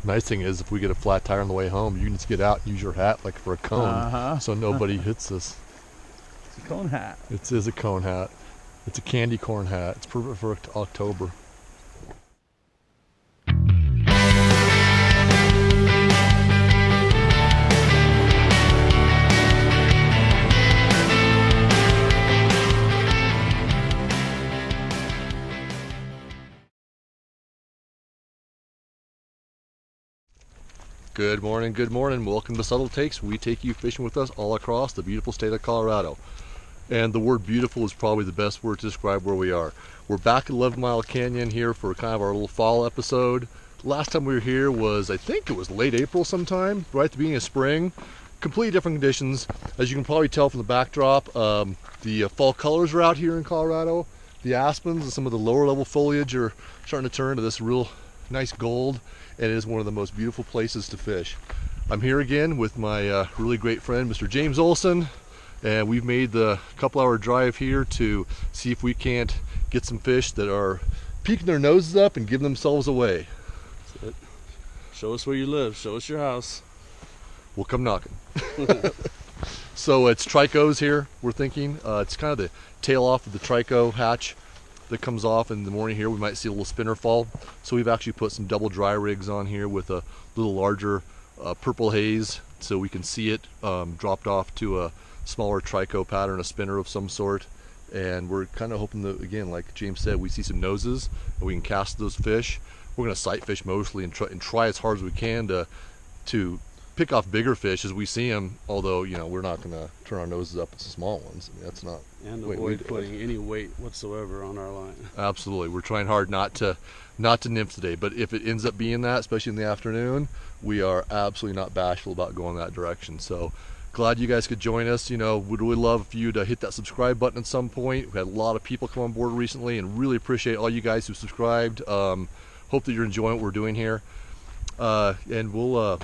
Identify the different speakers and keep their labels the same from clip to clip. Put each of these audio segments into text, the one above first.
Speaker 1: Nice thing is, if we get a flat tire on the way home, you can just get out and use your hat like for a cone, so nobody hits us.
Speaker 2: It's a cone hat.
Speaker 1: It is a cone hat. It's a candy corn hat. It's perfect for October. Good morning. Welcome to Subtle Takes. We take you fishing with us all across the beautiful state of Colorado. And the word beautiful is probably the best word to describe where we are. We're back at 11 Mile Canyon here for kind of our little fall episode. Last time we were here was, I think it was late April sometime, right at the beginning of spring. Completely different conditions. As you can probably tell from the backdrop, the fall colors are out here in Colorado. The aspens and some of the lower level foliage are starting to turn to this real nice gold, and it is one of the most beautiful places to fish. I'm here again with my really great friend, Mr. James Olson, and we've made the couple-hour drive here to see if we can't get some fish that are peeking their noses up and giving themselves away.
Speaker 3: That's it. Show us where you live. Show us your house.
Speaker 1: We'll come knocking. So it's Tricos here, we're thinking. It's kind of the tail off of the Trico hatch that comes off in the morning here. We might see a little spinner fall. So we've actually put some double dry rigs on here with a little larger purple haze so we can see it dropped off to a smaller Trico pattern, a spinner of some sort. And we're kind of hoping that, again, like James said, we see some noses and we can cast those fish. We're going to sight fish mostly and try as hard as we can to pick off bigger fish as we see them, although, you know, we're not going to turn our noses up at the small ones. I mean, that's not...
Speaker 3: And avoid putting any weight whatsoever on our line.
Speaker 1: Absolutely. We're trying hard not to nymph today, but if it ends up being that, especially in the afternoon, we are absolutely not bashful about going that direction. So glad you guys could join us. You know, we'd really love for you to hit that subscribe button at some point. We've had a lot of people come on board recently and really appreciate all you guys who subscribed. Hope that you're enjoying what we're doing here. And we'll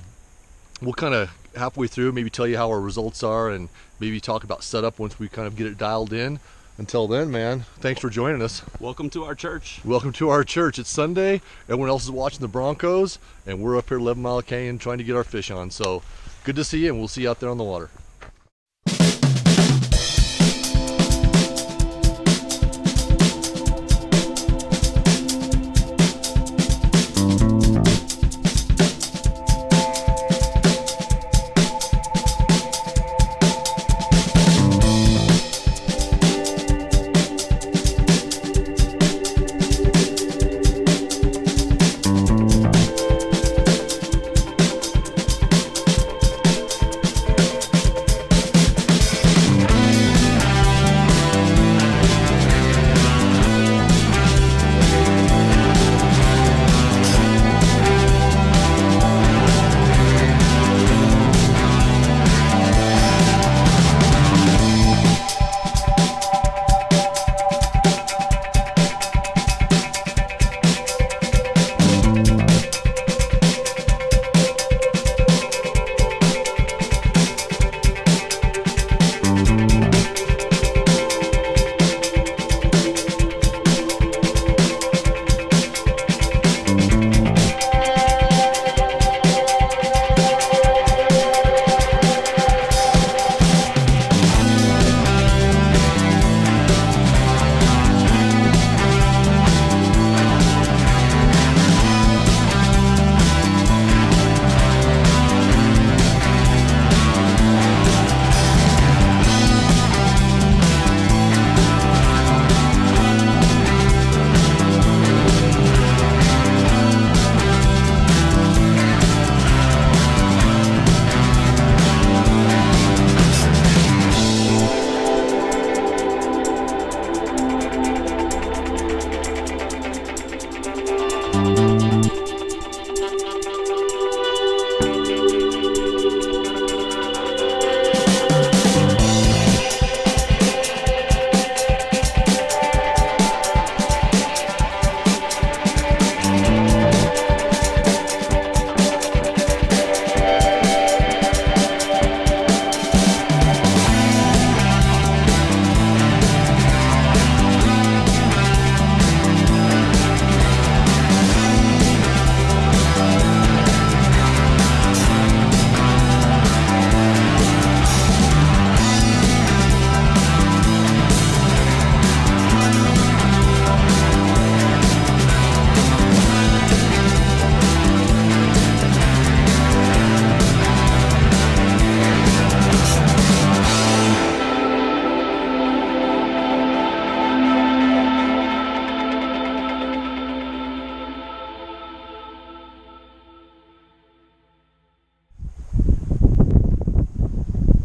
Speaker 1: kind of halfway through maybe tell you how our results are and maybe talk about setup once we kind of get it dialed in. Until then, man, thanks for joining us.
Speaker 3: Welcome to our church.
Speaker 1: Welcome to our church. It's Sunday. Everyone else is watching the Broncos, and we're up here at 11 Mile Canyon trying to get our fish on. So good to see you, and we'll see you out there on the water.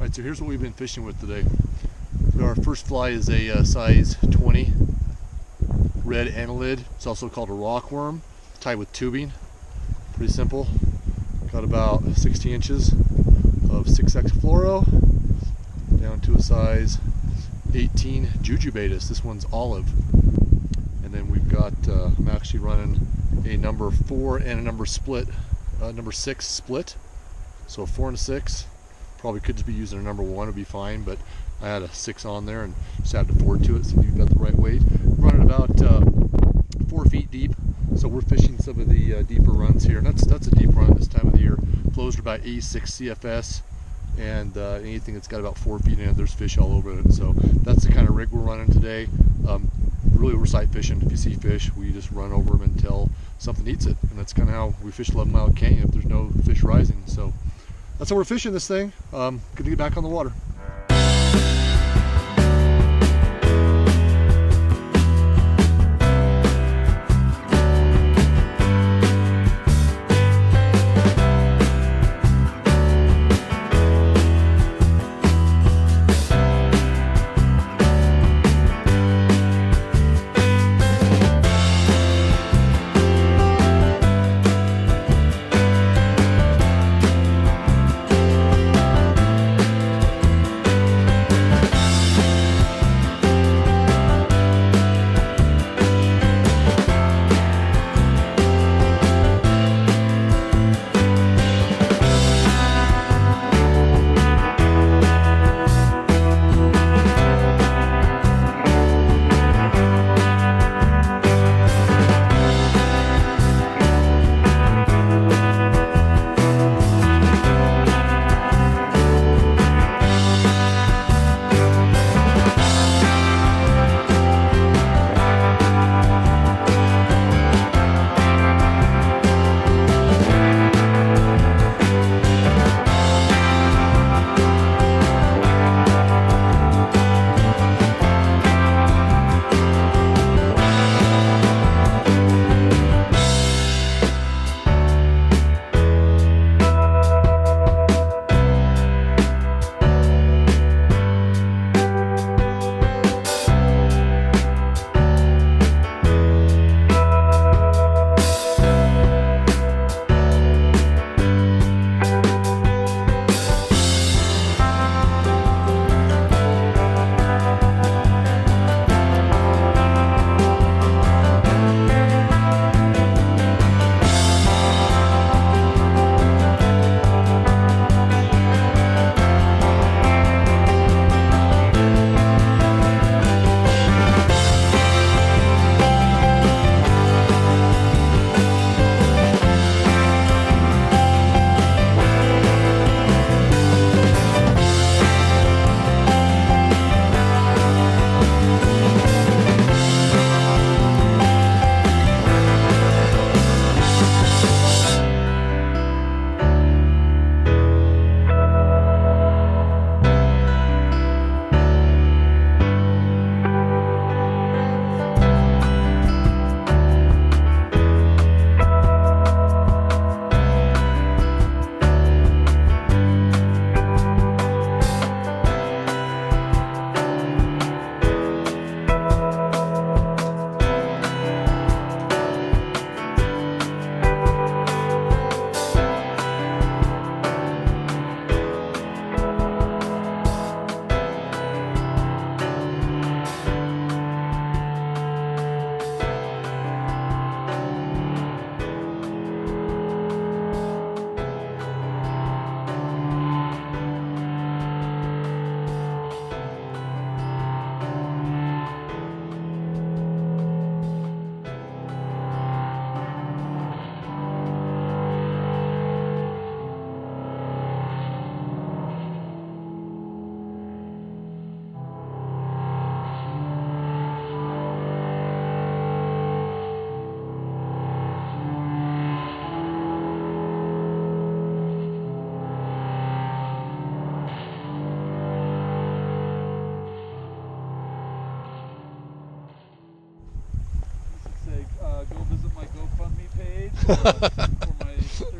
Speaker 1: Alright, so here's what we've been fishing with today. Our first fly is a size 20 red annelid. It's also called a rockworm, tied with tubing. Pretty simple. Got about 60 inches of 6X fluoro down to a size 18 Jujubatus. This one's olive. And then we've got, I'm actually running a number 4 and a number 6 split. So 4 and a 6. Probably could just be using a number 1, would be fine, but I had a 6 on there and just added a 4 to it, so you've got the right weight. Running about 4 feet deep, so we're fishing some of the deeper runs here, and that's a deep run this time of the year. Flows are about 86 CFS, and anything that's got about 4 feet in it, there's fish all over it. So that's the kind of rig we're running today. Really, we're sight fishing. If you see fish, we just run over them until something eats it, and that's kind of how we fish 11 Mile Canyon if there's no fish rising. So that's how we're fishing this thing. Good to get back on the water.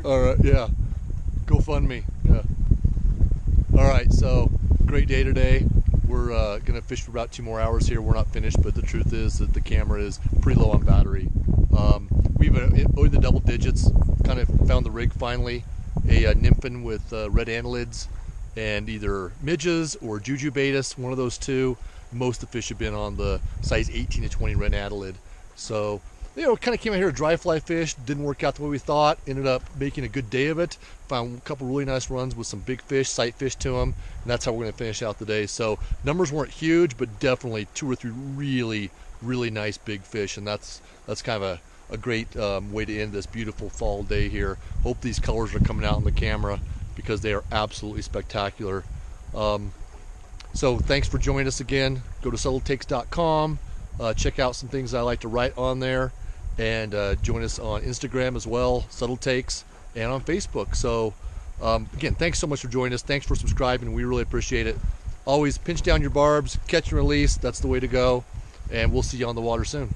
Speaker 1: All right, yeah. GoFundMe, yeah. All right, so great day today. We're gonna fish for about 2 more hours here. We're not finished, but the truth is that the camera is pretty low on battery. We've been in the double digits, kind of found the rig finally, a nymphin with red antellids and either midges or jujubatus, one of those two. Most of the fish have been on the size 18 to 20 red antellid. So, kind of came out here to dry fly fish, didn't work out the way we thought, ended up making a good day of it, found a couple really nice runs with some big fish, sight fish to them, and that's how we're going to finish out the day. So numbers weren't huge, but definitely 2 or 3 really, really nice big fish, and that's kind of a great way to end this beautiful fall day here. Hope these colors are coming out on the camera because they are absolutely spectacular. So thanks for joining us again. Go to subtletakes.com, check out some things I like to write on there, and join us on Instagram as well, Subtle Takes, and on Facebook. So again, thanks so much for joining us. Thanks for subscribing. We really appreciate it. Always pinch down your barbs, catch and release. That's the way to go. And we'll see you on the water soon.